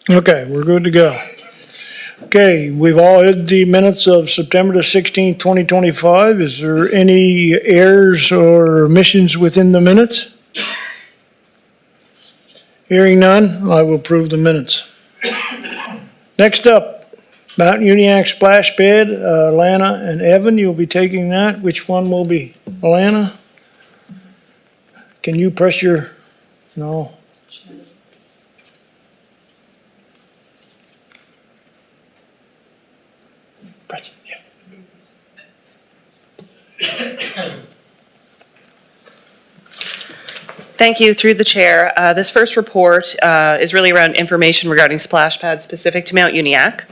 Okay, we're good to go. Okay, we've all had the minutes of September the 16th, 2025. Is there any errors or omissions within the minutes? Hearing none, I will approve the minutes. Next up, Mount Uniacke splash pad, Alana and Evan, you'll be taking that. Which one will be Alana? Can you press your, no? Press it, yeah. Thank you. Through the chair, this first report is really around information regarding splash pads specific to Mount Uniacke.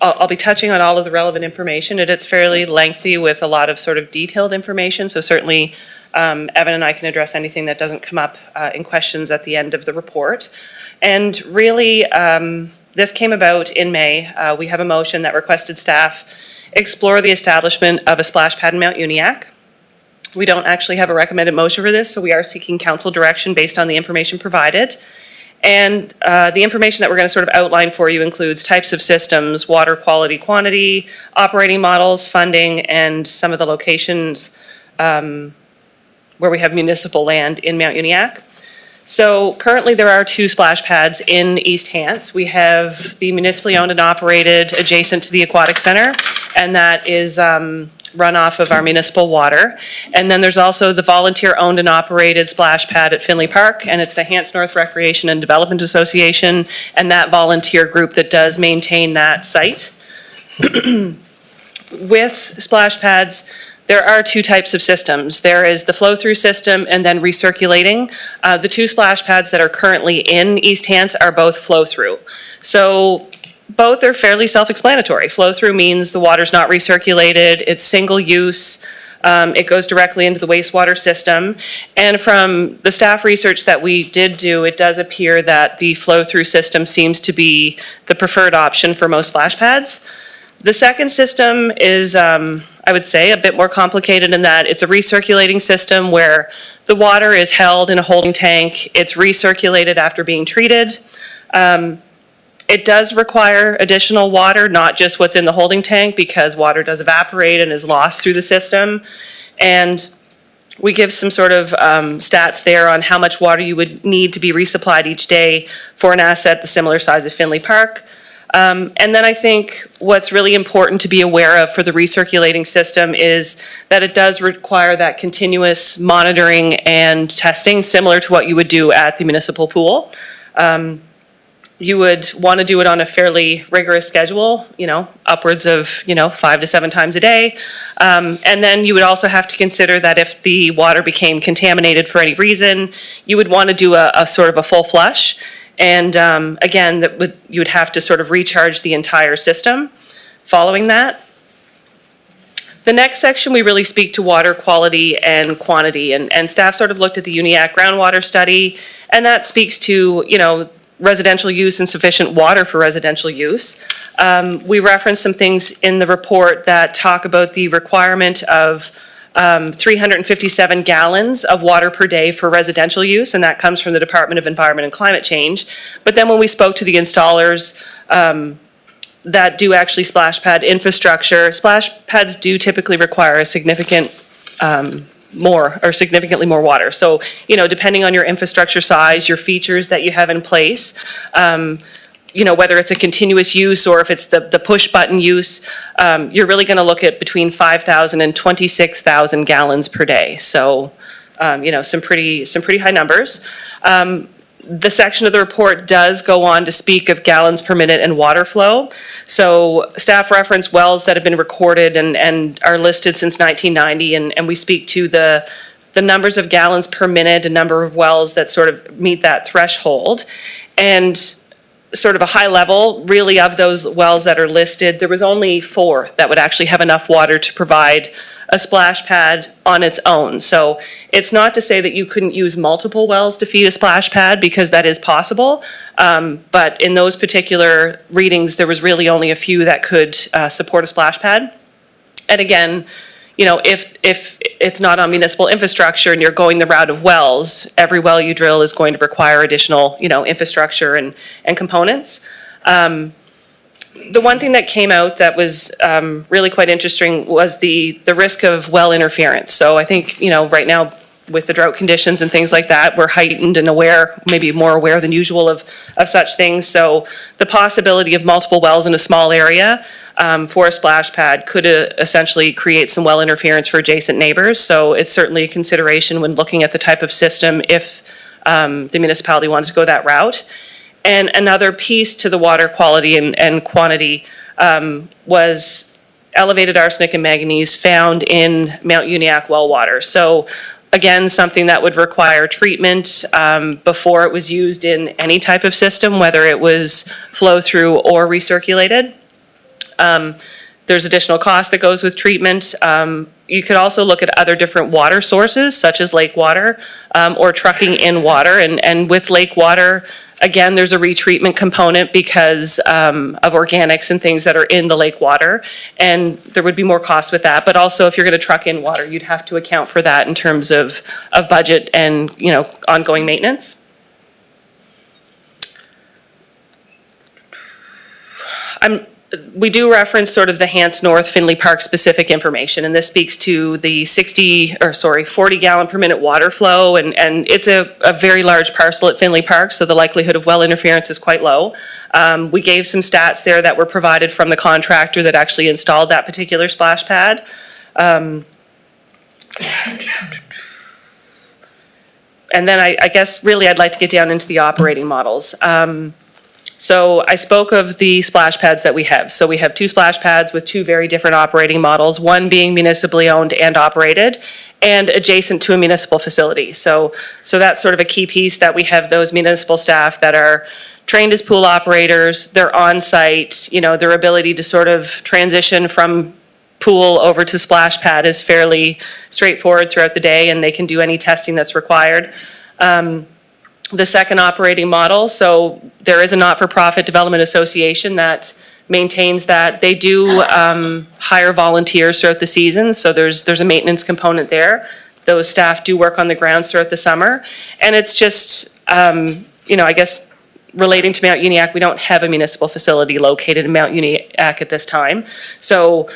I'll be touching on all of the relevant information, and it's fairly lengthy with a lot of sort of detailed information. So certainly, Evan and I can address anything that doesn't come up in questions at the end of the report. And really, this came about in May. We have a motion that requested staff explore the establishment of a splash pad in Mount Uniacke. We don't actually have a recommended motion for this, so we are seeking council direction based on the information provided. And the information that we're going to sort of outline for you includes types of systems, water quality, quantity, operating models, funding, and some of the locations where we have municipal land in Mount Uniacke. So currently there are 2 splash pads in East Hants. We have the municipally owned and operated adjacent to the Aquatic Center, and that is runoff of our municipal water. And then there's also the volunteer-owned and operated splash pad at Finley Park, and it's the Hants North Recreation and Development Association and that volunteer group that does maintain that site. With splash pads, there are 2 types of systems. There is the flow-through system and then recirculating. The 2 splash pads that are currently in East Hants are both flow-through. So both are fairly self-explanatory. Flow-through means the water's not recirculated, it's single use, it goes directly into the wastewater system. And from the staff research that we did do, it does appear that the flow-through system seems to be the preferred option for most splash pads. The second system is, I would say, a bit more complicated in that it's a recirculating system where the water is held in a holding tank, it's recirculated after being treated. It does require additional water, not just what's in the holding tank, because water does evaporate and is lost through the system. And we give some sort of stats there on how much water you would need to be resupplied each day for an asset the similar size of Finley Park. And then I think what's really important to be aware of for the recirculating system is that it does require that continuous monitoring and testing, similar to what you would do at the municipal pool. You would want to do it on a fairly rigorous schedule, upwards of, 5 to 7 times a day. And then you would also have to consider that if the water became contaminated for any reason, you would want to do a sort of a full flush. And again, you would have to sort of recharge the entire system following that. The next section, we really speak to water quality and quantity. And staff sort of looked at the Uniacke groundwater study, and that speaks to, residential use and sufficient water for residential use. We referenced some things in the report that talk about the requirement of 357 gallons of water per day for residential use, and that comes from the Department of Environment and Climate Change. But then when we spoke to the installers that do actually splash pad infrastructure, splash pads do typically require a significantly more water. So, depending on your infrastructure size, your features that you have in place, whether it's a continuous use or if it's the push button use, you're really going to look at between 5,000 and 26,000 gallons per day. So, some pretty high numbers. The section of the report does go on to speak of gallons per minute and water flow. So staff reference wells that have been recorded and are listed since 1990, and we speak to the numbers of gallons per minute, a number of wells that sort of meet that threshold. And sort of a high level, really, of those wells that are listed, there was only 4 that would actually have enough water to provide a splash pad on its own. So it's not to say that you couldn't use multiple wells to feed a splash pad, because that is possible. But in those particular readings, there was really only a few that could support a splash pad. And again, if it's not on municipal infrastructure and you're going the route of wells, every well you drill is going to require additional, infrastructure and components. The one thing that came out that was really quite interesting was the risk of well interference. So I think, right now with the drought conditions and things like that, we're heightened and aware, maybe more aware than usual of such things. So the possibility of multiple wells in a small area for a splash pad could essentially create some well interference for adjacent neighbors. So it's certainly a consideration when looking at the type of system if the municipality wanted to go that route. And another piece to the water quality and quantity was elevated arsenic and manganese found in Mount Uniacke well water. So again, something that would require treatment before it was used in any type of system, whether it was flow through or recirculated. There's additional cost that goes with treatment. You could also look at other different water sources, such as lake water, or trucking in water. And with lake water, again, there's a retreatment component because of organics and things that are in the lake water, and there would be more cost with that. But also, if you're going to truck in water, you'd have to account for that in terms of budget and ongoing maintenance. We do reference sort of the Hants North Finley Park specific information, and this speaks to the 40 gallon per minute water flow, and it's a very large parcel at Finley Park, so the likelihood of well interference is quite low. We gave some stats there that were provided from the contractor that actually installed that particular splash pad. And then I guess really I'd like to get down into the operating models. So I spoke of the splash pads that we have. So we have 2 splash pads with 2 very different operating models, one being municipally owned and operated and adjacent to a municipal facility. So that's sort of a key piece, that we have those municipal staff that are trained as pool operators, they're on site, their ability to sort of transition from pool over to splash pad is fairly straightforward throughout the day, and they can do any testing that's required. The second operating model, so there is a not-for-profit development association that maintains that. They do hire volunteers throughout the season, so there's a maintenance component there. Those staff do work on the grounds throughout the summer, and it's just, I guess, relating to Mount Uniacke, we don't have a municipal facility located in Mount Uniacke at this time. So,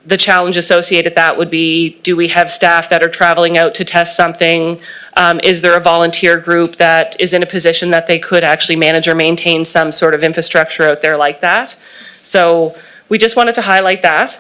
the challenge associated with that would be, do we have staff that are traveling out to test something? Is there a volunteer group that is in a position that they could actually manage or maintain some sort of infrastructure out there like that? So we just wanted to highlight that.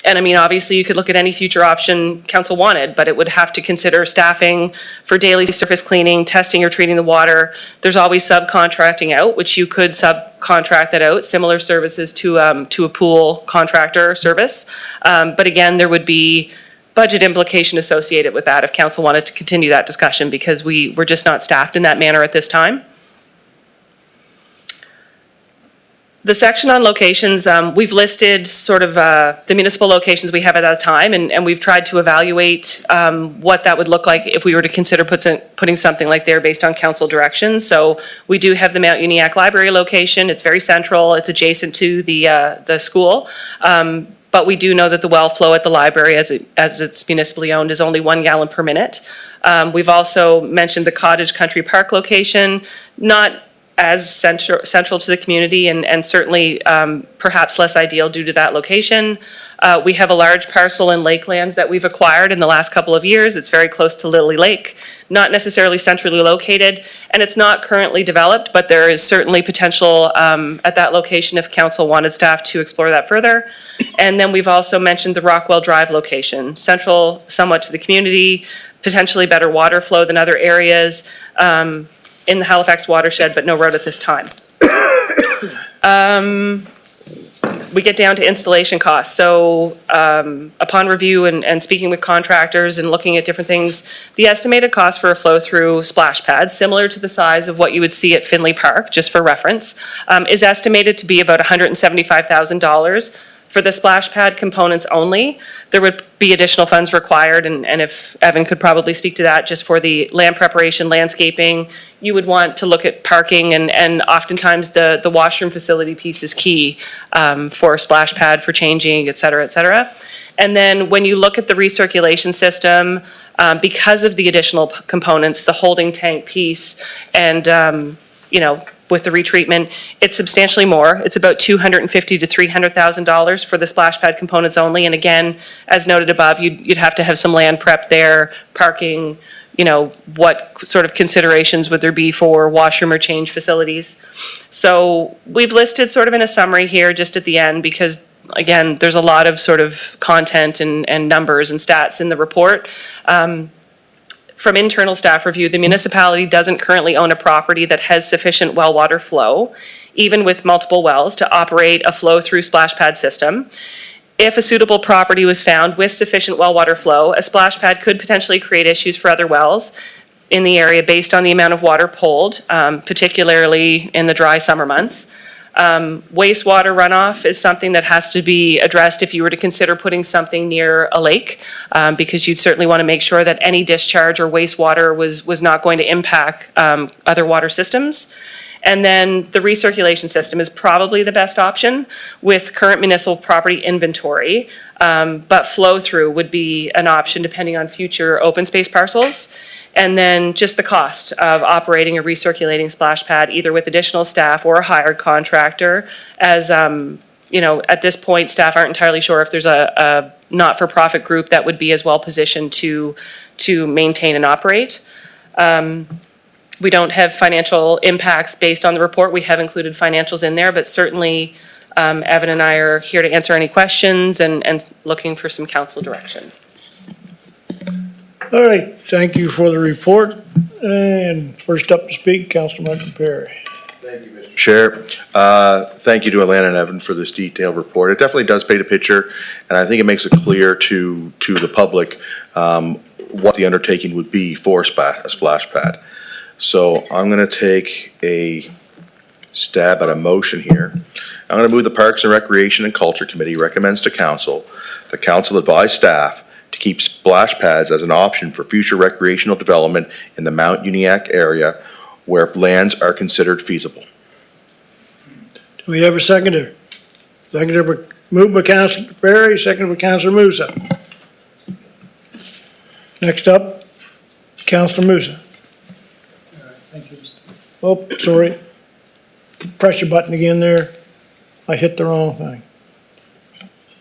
And I mean, obviously you could look at any future option council wanted, but it would have to consider staffing for daily surface cleaning, testing or treating the water. There's always subcontracting out, which you could subcontract that out, similar services to a pool contractor service. But again, there would be budget implication associated with that if council wanted to continue that discussion, because we're just not staffed in that manner at this time. The section on locations, we've listed sort of the municipal locations we have at that time, and we've tried to evaluate what that would look like if we were to consider putting something like there based on council direction. So we do have the Mount Uniacke Library location. It's very central. It's adjacent to the school. But we do know that the well flow at the library, as it's municipally owned, is only 1 gallon per minute. We've also mentioned the Cottage Country Park location, not as central to the community, and certainly perhaps less ideal due to that location. We have a large parcel in lakelands that we've acquired in the last couple of years. It's very close to Lily Lake, not necessarily centrally located, and it's not currently developed, but there is certainly potential at that location if council wanted staff to explore that further. And then we've also mentioned the Rockwell Drive location, central somewhat to the community, potentially better water flow than other areas in the Halifax watershed, but no road at this time. We get down to installation costs. So upon review and speaking with contractors and looking at different things, the estimated cost for a flow-through splash pad, similar to the size of what you would see at Finley Park, just for reference, is estimated to be about $175,000 for the splash pad components only. There would be additional funds required, and if Evan could probably speak to that, just for the land preparation, landscaping. You would want to look at parking, and oftentimes the washroom facility piece is key for a splash pad, for changing, et cetera, et cetera. And then when you look at the recirculation system, because of the additional components, the holding tank piece, and, with the retreatment, it's substantially more. It's about $250,000 to $300,000 for the splash pad components only. And again, as noted above, you'd have to have some land prep there, parking, what sort of considerations would there be for washroom or change facilities? So we've listed sort of in a summary here just at the end because, again, there's a lot of sort of content and numbers and stats in the report. From internal staff review, the municipality doesn't currently own a property that has sufficient well water flow, even with multiple wells, to operate a flow-through splash pad system. If a suitable property was found with sufficient well water flow, a splash pad could potentially create issues for other wells in the area based on the amount of water pulled, particularly in the dry summer months. Wastewater runoff is something that has to be addressed if you were to consider putting something near a lake, because you'd certainly want to make sure that any discharge or wastewater was not going to impact other water systems. And then the recirculation system is probably the best option with current municipal property inventory, but flow through would be an option depending on future open space parcels. And then just the cost of operating a recirculating splash pad, either with additional staff or a hired contractor. As, at this point, staff aren't entirely sure if there's a not-for-profit group that would be as well positioned to maintain and operate. We don't have financial impacts based on the report. We have included financials in there, but certainly Evan and I are here to answer any questions and looking for some council direction. All right, thank you for the report. And first up to speak, Councilor Michael Perry. Thank you, Mr. Chair. Thank you to Alana and Evan for this detailed report. It definitely does paint a picture, and I think it makes it clear to the public what the undertaking would be for a splash pad. So I'm going to take a stab at a motion here. I'm going to move the Parks and Recreation and Culture Committee recommends to council, the council advise staff to keep splash pads as an option for future recreational development in the Mount Uniacke area where lands are considered feasible. Do we have a seconder? Moved by Councilor Perry, seconded by Councilor Musa. Next up, Councilor Musa. Thank you, Mr. Oh, sorry. Press your button again there. I hit the wrong thing.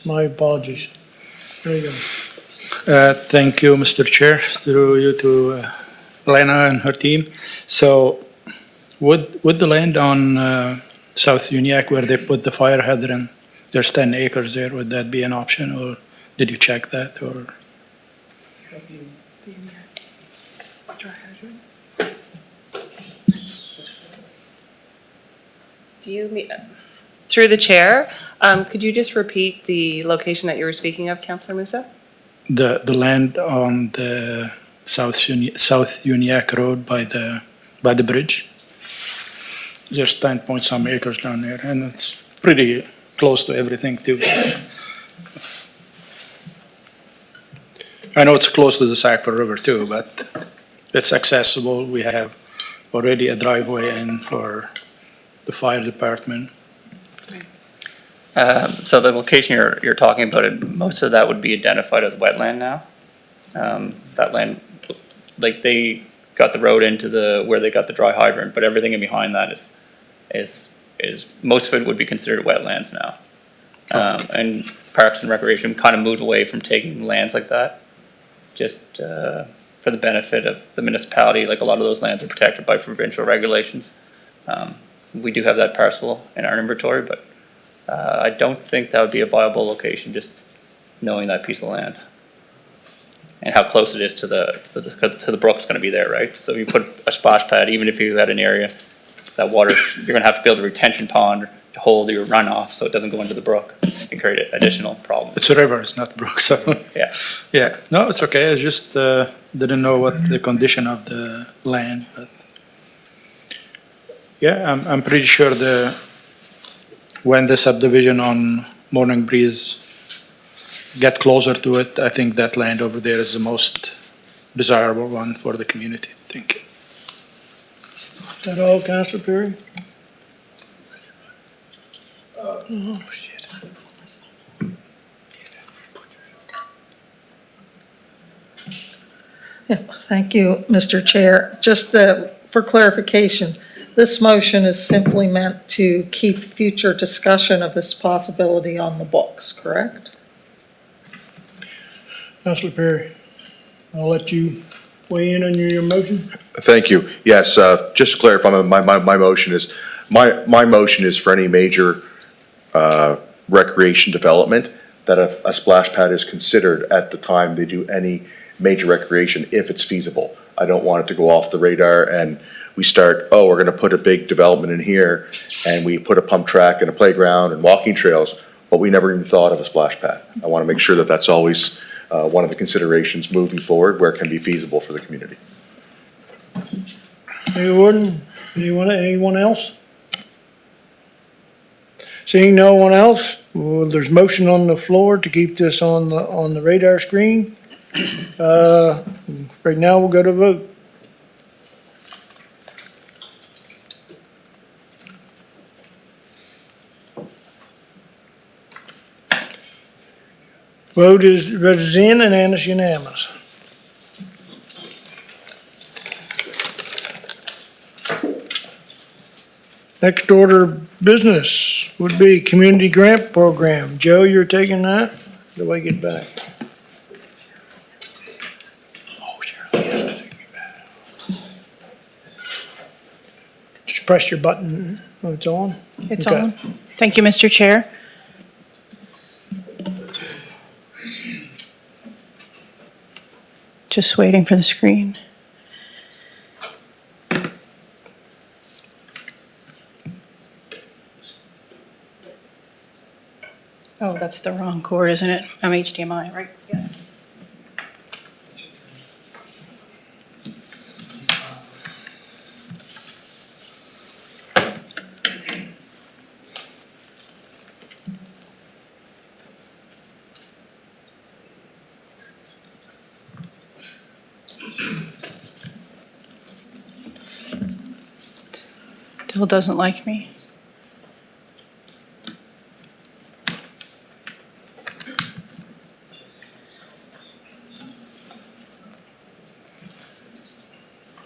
My apologies. There you go. Thank you, Mr. Chair, through you to Lena and her team. So would the land on South Uniacke where they put the fire hydrant, there's 10 acres there, would that be an option, or did you check that, or? Through the chair, could you just repeat the location that you were speaking of, Councillor Musa? The land on the South Uniacke Road by the bridge. There's 10 point some acres down there, and it's pretty close to everything too. I know it's close to the Sackville River too, but it's accessible. We have already a driveway in for the fire department. So the location you're talking about, most of that would be identified as wetland now. That land, like they got the road into where they got the dry hydrant, but everything in behind that is most of it would be considered wetlands now. And Parks and Recreation kind of moved away from taking lands like that, just for the benefit of the municipality. Like a lot of those lands are protected by provincial regulations. We do have that parcel in our inventory, but I don't think that would be a viable location, just knowing that piece of land and how close it is to the brook's going to be there, right? So if you put a splash pad, even if you had an area that water, you're going to have to build a retention pond to hold your runoff so it doesn't go into the brook and create additional problems. It's a river, it's not brook, so. Yeah. Yeah, no, it's okay. I just didn't know what the condition of the land, but yeah, I'm pretty sure when the subdivision on Morning Breeze get closer to it, I think that land over there is the most desirable one for the community. Thank you. Is that all, Councilor Perry? Oh, shit. Thank you, Mr. Chair. Just for clarification, this motion is simply meant to keep future discussion of this possibility on the books, correct? Councilor Perry, I'll let you weigh in on your motion. Thank you. Yes, just to clarify, my motion is, my motion is for any major recreation development, that a splash pad is considered at the time they do any major recreation, if it's feasible. I don't want it to go off the radar and we start, oh, we're gonna put a big development in here, and we put a pump track and a playground and walking trails, but we never even thought of a splash pad. I wanna make sure that that's always one of the considerations moving forward, where it can be feasible for the community. Anyone else? Seeing no one else, well, there's motion on the floor to keep this on the radar screen. Right now, we'll go to vote. Vote is in and it's unanimous. Next order of business would be community grant program. Joe, you're taking that? Do I get back? Oh, Shirley has to take me back. Just press your button when it's on. It's Okay. on. Thank you, Mr. Chair. Just waiting for the screen. Oh, that's the wrong cord, isn't it? I'm HDMI, right? Yeah. Still doesn't like me.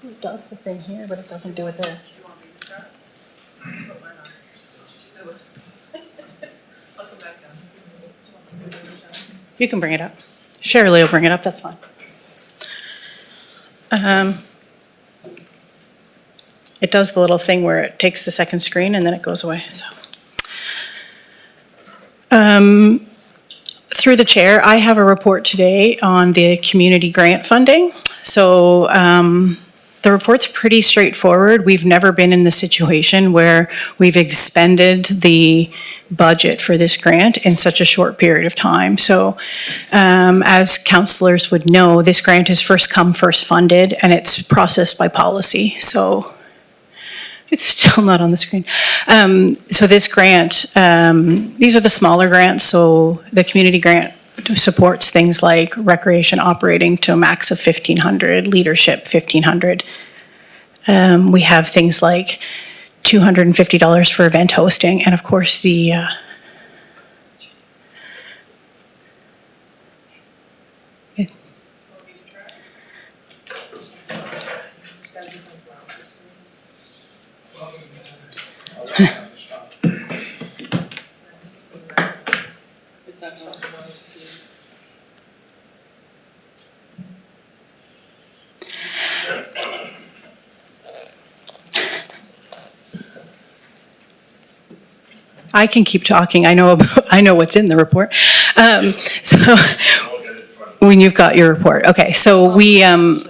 It does the thing here, but it doesn't do it there. You can bring it up. Shirley will bring it up, that's fine. It does the little thing where it takes the second screen and then it goes away, so. Through the chair, I have a report today on the community grant funding. So the report's pretty straightforward. We've never been in the situation where we've expended the budget for this grant in such a short period of time. So as councillors would know, this grant is first come, first funded, and it's processed by policy. So it's still not on the screen. So this grant, these are the smaller grants. So the community grant supports things like recreation operating to a max of 1,500, leadership 1,500. We have things like $250 for event hosting, and of course the I can keep talking. I know what's in the report. So when you've got your report, okay. So it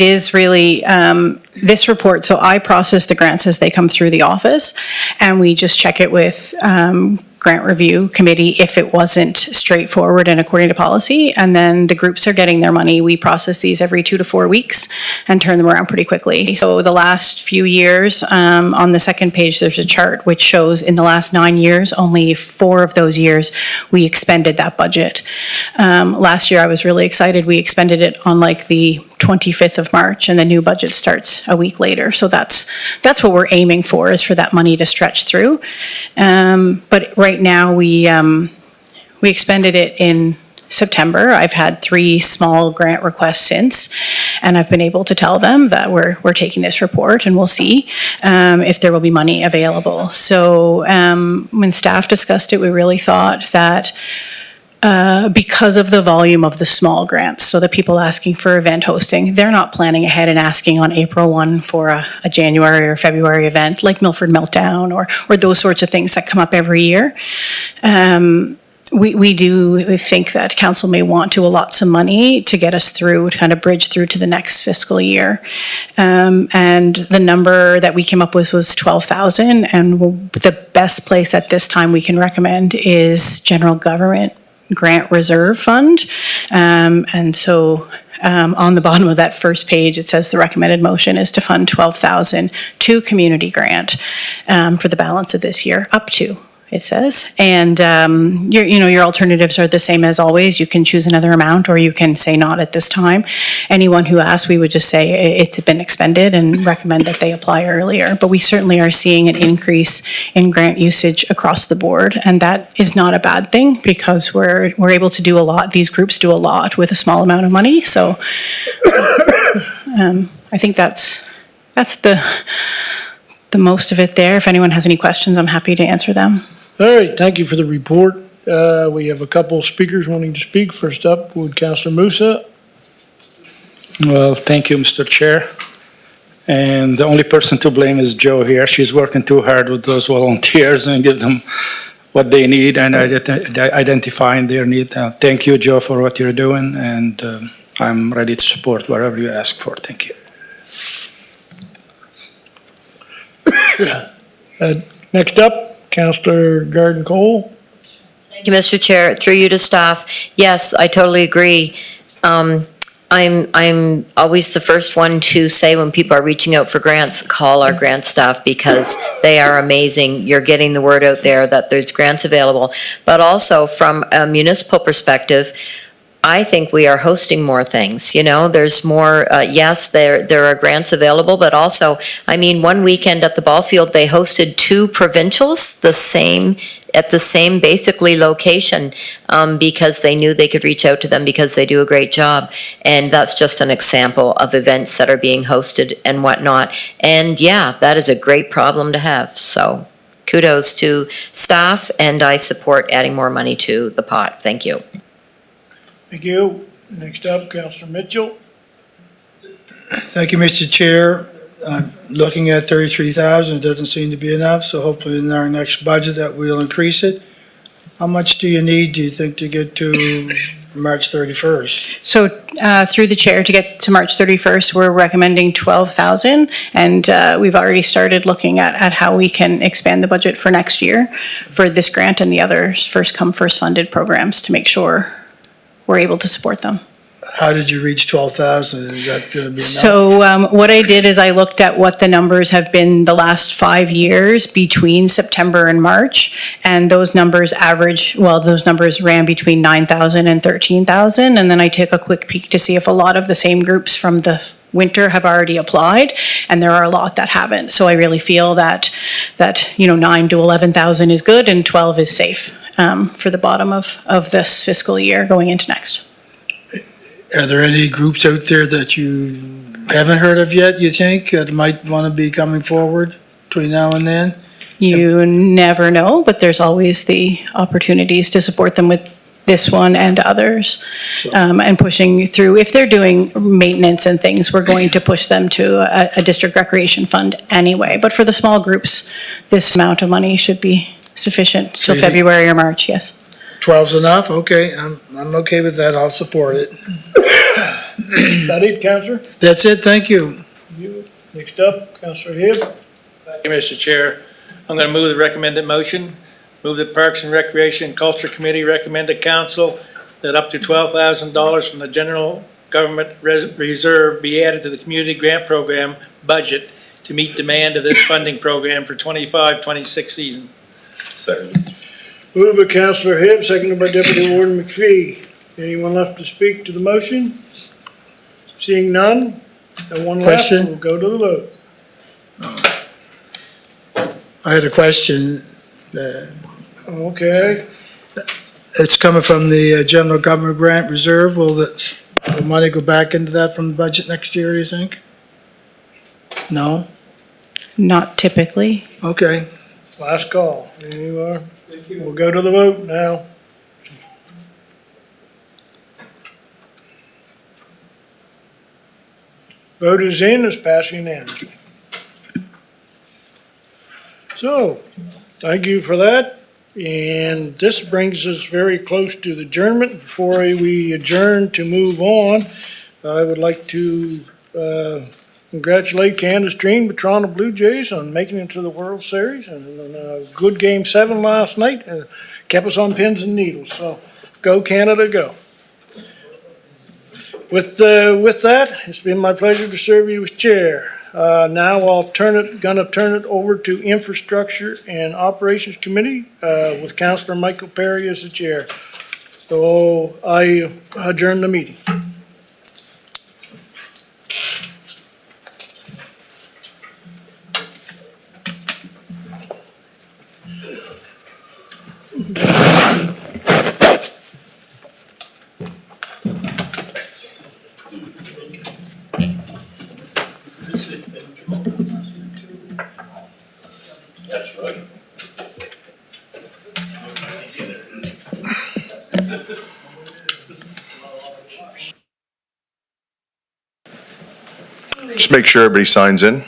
is really this report. So I process the grants as they come through the office, and we just check it with grant review committee if it wasn't straightforward and according to policy. And then the groups are getting their money. We process these every 2 to 4 weeks and turn them around pretty quickly. So the last few years, on the second page, there's a chart which shows in the last 9 years, only 4 of those years we expended that budget. Last year I was really excited. We expended it on like the 25th of March, and the new budget starts a week later. So that's what we're aiming for, is for that money to stretch through. But right now we expended it in September. I've had 3 small grant requests since, and I've been able to tell them that we're taking this report and we'll see if there will be money available. So when staff discussed it, we really thought that because of the volume of the small grants, so the people asking for event hosting, they're not planning ahead and asking on April 1 for a January or February event like Milford Meltdown or those sorts of things that come up every year. We do think that council may want to allot some money to get us through, to kind of bridge through to the next fiscal year. And the number that we came up with was 12,000, and the best place at this time we can recommend is General Government Grant Reserve Fund. And so on the bottom of that first page, it says the recommended motion is to fund 12,000 to community grant for the balance of this year, up to, it says. And your alternatives are the same as always. You can choose another amount, or you can say not at this time. Anyone who asks, we would just say it's been expended and recommend that they apply earlier. But we certainly are seeing an increase in grant usage across the board, and that is not a bad thing because we're able to do a lot. These groups do a lot with a small amount of money. So I think that's the most of it there. If anyone has any questions, I'm happy to answer them. All right, thank you for the report. We have a couple speakers wanting to speak. First up would Councillor Musa. Well, thank you, Mr. Chair. And the only person to blame is Joe here. She's working too hard with those volunteers and give them what they need and identifying their need. Thank you, Joe, for what you're doing, and I'm ready to support whatever you ask for. Thank you. Next up, Councillor Garden Cole. Thank you, Mr. Chair. Through you to staff. Yes, I totally agree. I'm always the first one to say when people are reaching out for grants, call our grant staff because they are amazing. You're getting the word out there that there's grants available. But also from a municipal perspective, I think we are hosting more things. You know, there's more, yes, there are grants available, but also, I mean, one weekend at the ball field, they hosted 2 provincials, at the same basically location, because they knew they could reach out to them because they do a great job. And that's just an example of events that are being hosted and whatnot. And yeah, that is a great problem to have. So kudos to staff, and I support adding more money to the pot. Thank you. Thank you. Next up, Councillor Mitchell. Thank you, Mr. Chair. Looking at 33,000 doesn't seem to be enough, so hopefully in our next budget that we'll increase it. How much do you think, to get to March 31st? So through the chair, to get to March 31st, we're recommending 12,000, and we've already started looking at how we can expand the budget for next year for this grant and the other first come, first funded programs to make sure we're able to support them. How did you reach 12,000? Is that going to be enough? So what I did is I looked at what the numbers have been the last 5 years between September and March, and those numbers ran between 9,000 and 13,000, and then I took a quick peek to see if a lot of the same groups from the winter have already applied, and there are a lot that haven't. So I really feel that 9 to 11,000 is good and 12 is safe for the bottom of this fiscal year going into next. Are there any groups out there that you haven't heard of yet, you think, that might want to be coming forward between now and then? You never know, but there's always the opportunities to support them with this one and others, and pushing through. If they're doing maintenance and things, we're going to push them to a district recreation fund anyway. But for the small groups, this amount of money should be sufficient So till you think- February or March, yes. 12's enough? Okay, I'm okay with that. I'll support it. That it, Councillor? That's it, thank you. Next up, Councillor Hibb. Thank you, Mr. Chair. I'm going to move the recommended motion. Move the Parks and Recreation and Culture Committee recommend to council that up to $12,000 from the General Government Reserve be added to the Community Grant Program budget to meet demand of this funding program for 25-26 season. Second. Moved by Councillor Hibb, seconded by Deputy Warden McPhee. Anyone left to speak to the motion? Seeing none, no one left, Question? we'll go to the vote. I had a question. Okay, it's coming from the general government grant reserve. Will the money go back into that from the budget next year, you think? No? Not typically. Okay. Last call. You are. We'll go to the vote now. Vote is in, it's passing unanimously. So, thank you for that. And this brings us very close to the adjournment. Before we adjourn to move on, I would like to congratulate Candace Treen, the Toronto Blue Jays, on making it to the World Series. And a good Game 7 last night, kept us on pins and needles. So, go Canada, go. With that, it's been my pleasure to serve you as chair. Now gonna turn it over to Infrastructure and Operations Committee, with Councillor Michael Perry as the chair. So I adjourn the meeting. That's right. Just make sure everybody signs in.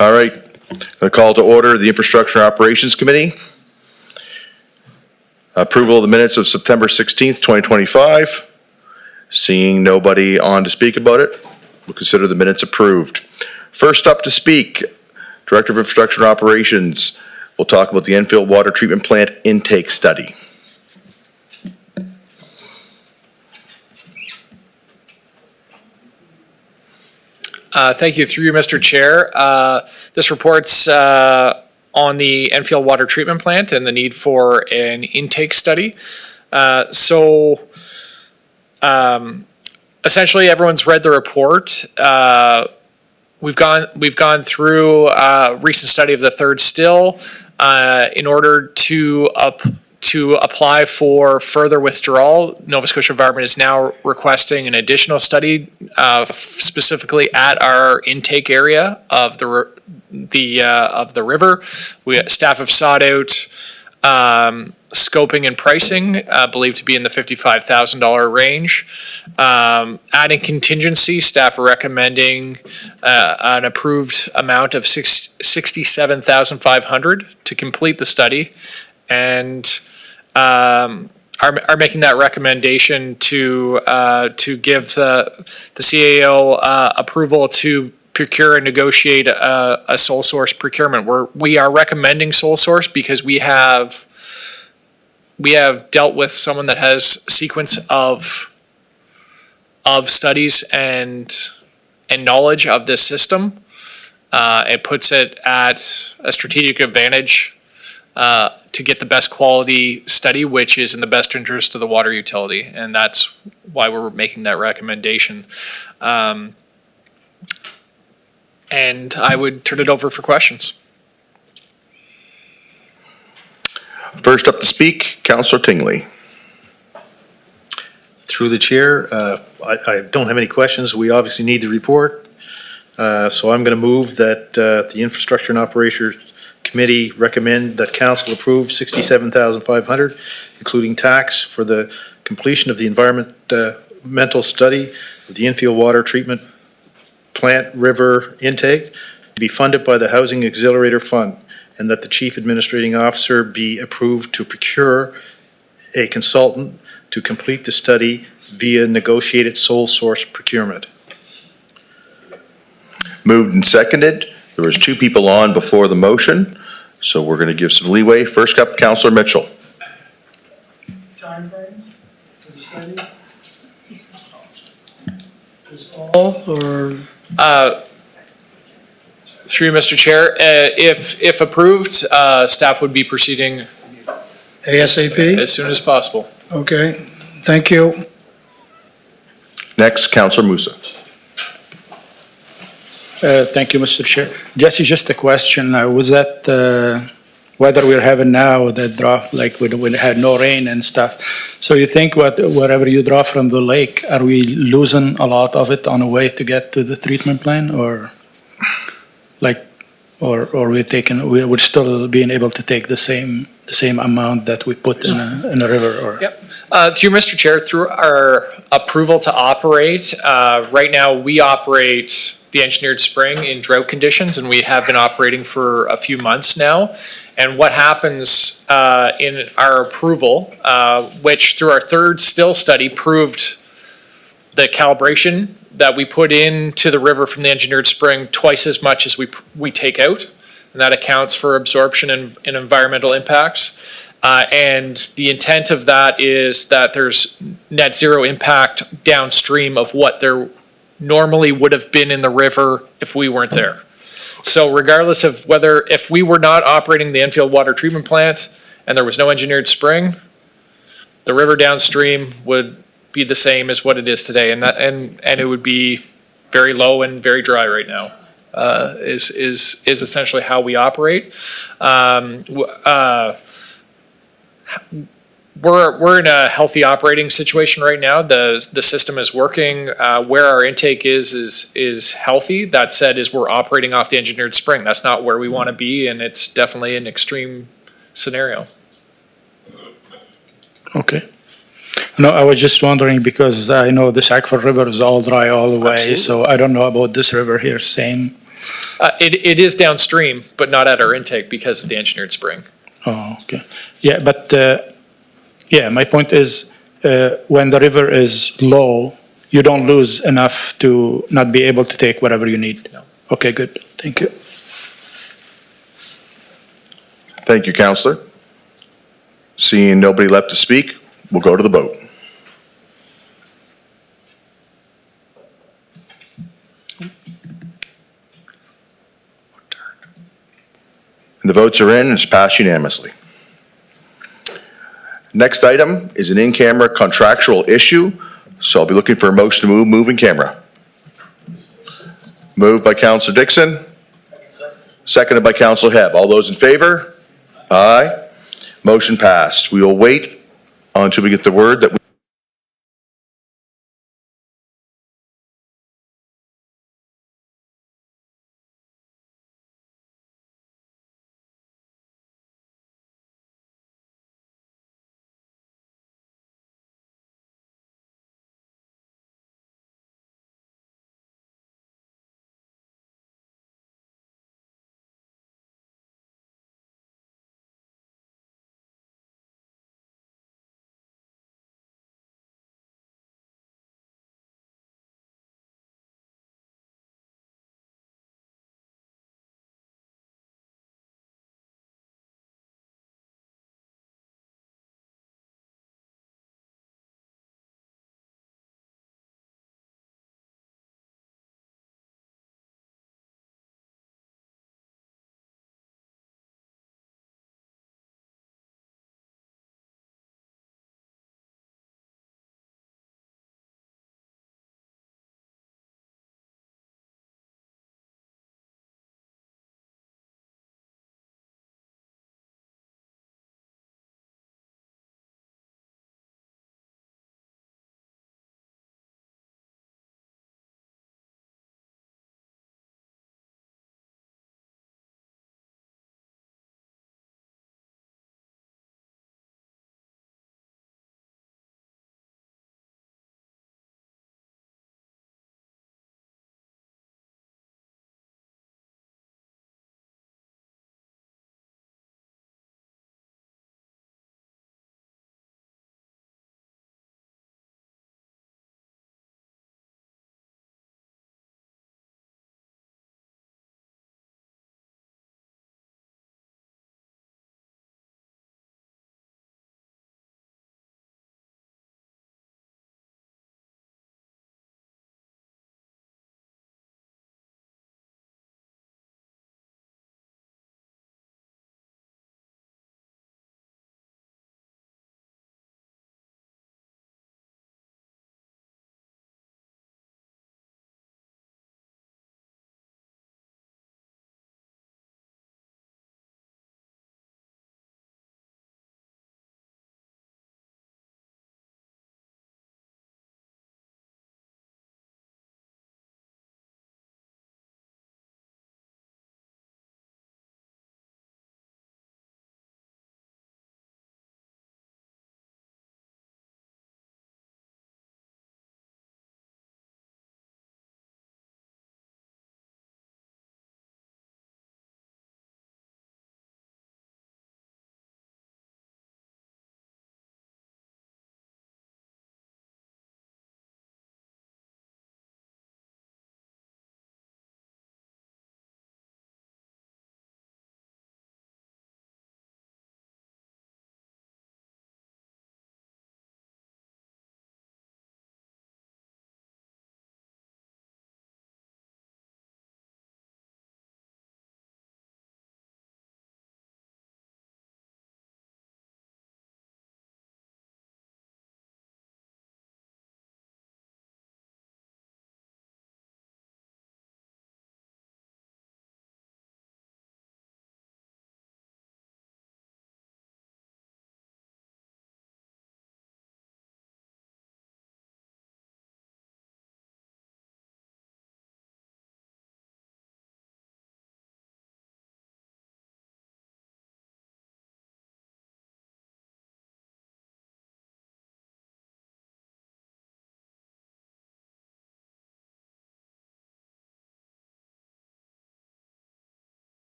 All right, I call to order the Infrastructure Operations Committee. Approval of the minutes of September 16th, 2025. Seeing nobody on to speak about it, we'll consider the minutes approved. First up to speak, Director of Infrastructure and Operations. We'll talk about the Enfield Water Treatment Plant intake study. Thank you. Through you, Mr. Chair. This report's on the Enfield Water Treatment Plant and the need for an intake study. Essentially, everyone's read the report. We've gone through a recent study of the third still in order to apply for further withdrawal. Nova Scotia Environment is now requesting an additional study, specifically at our intake area of the river. Staff have sought out scoping and pricing, believed to be in the $55,000 range. Adding contingency, staff are recommending an approved amount of $67,500 to complete the study, and are making that recommendation to give the CAO approval to procure and negotiate a sole source procurement. We are recommending sole source because we have dealt with someone that has sequence of studies and knowledge of this system. It puts it at a strategic advantage to get the best quality study, which is in the best interest of the water utility, and that's why we're making that recommendation. And I would turn it over for questions. First up to speak, Councillor Tingley. Through the chair, I don't have any questions. We obviously need the report. So I'm going to move that the Infrastructure and Operations Committee recommend that council approve $67,500, including tax, for the completion of the environmental study of the Enfield Water Treatment Plant River intake to be funded by the Housing Accelerator Fund, and that the Chief Administrating Officer be approved to procure a consultant to complete the study via negotiated sole source procurement. Moved and seconded. There was two people on before the motion, so we're going to give some leeway. First up, Councillor Mitchell. Time frame for the study? Is all or? Through you, Mr. Chair, if approved, staff would be proceeding ASAP? as soon as possible. Okay, thank you. Next, Councillor Musa. Thank you, Mr. Chair. Jesse, just a question. Was that weather we're having now, that draft, like when it had no rain and stuff? So you think whatever you draw from the lake, are we losing a lot of it on the way to get to the treatment plant, or like, or we're still being able to take the same amount that we put in a river, or? Yep. Through Mr. Chair, through our approval to operate, right now we operate the engineered spring in drought conditions, and we have been operating for a few months now. And what happens in our approval, which through our third still study proved the calibration that we put into the river from the engineered spring twice as much as we take out, and that accounts for absorption and environmental impacts. And the intent of that is that there's net zero impact downstream of what there normally would have been in the river if we weren't there. So regardless of whether, if we were not operating the Enfield water treatment plant and there was no engineered spring, the river downstream would be the same as what it is today, and it would be very low and very dry right now. Is essentially how we operate. We're in a healthy operating situation right now. The system is working. Where our intake is healthy. That said, is we're operating off the engineered spring. That's not where we want to be, and it's definitely an extreme scenario. Okay. No, I was just wondering because I know the Sackford River is all dry all the way, Absolutely. so I don't know about this river here, same. It is downstream, but not at our intake because of the engineered spring. Oh, okay. Yeah, but, yeah, my point is, when the river is low, you don't lose enough to not be able to take whatever you need. No. Okay, good. Thank you. Thank you, Counselor. Seeing nobody left to speak, we'll go to the vote. And the votes are in, it's passed unanimously. Next item is an in-camera contractual issue, so I'll be looking for a motion to move in camera. Moved by Councilor Dixon. Seconded by Councilor Hebb. All those in favor? Aye. Motion passed. We will wait until we get the word that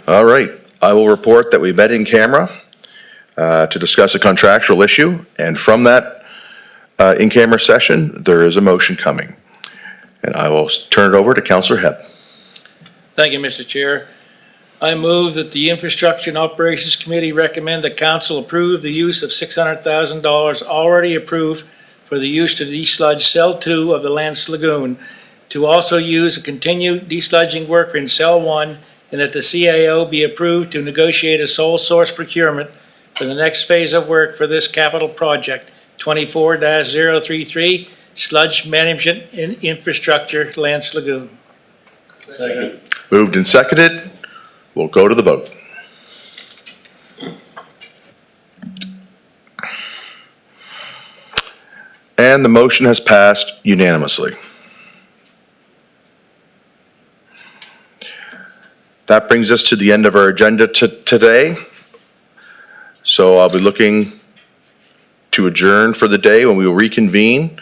All right, I will report that we met in camera to discuss a contractual issue, and from that in-camera session, there is a motion coming. And I will turn it over to Councillor Hebb. Thank you, Mr. Chair. I move that the Infrastructure and Operations Committee recommend the council approve the use of $600,000 already approved for the use to desludge Cell 2 of the Lance Lagoon, to also use a continued desludging work in Cell 1, and that the CAO be approved to negotiate a sole source procurement for the next phase of work for this capital project, 24-033, sludge management and infrastructure, Lance Lagoon. Moved and seconded. We'll go to the vote. And the motion has passed unanimously. That brings us to the end of our agenda today. So I'll be looking to adjourn for the day when we will reconvene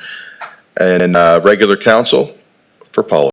and regular council for policy.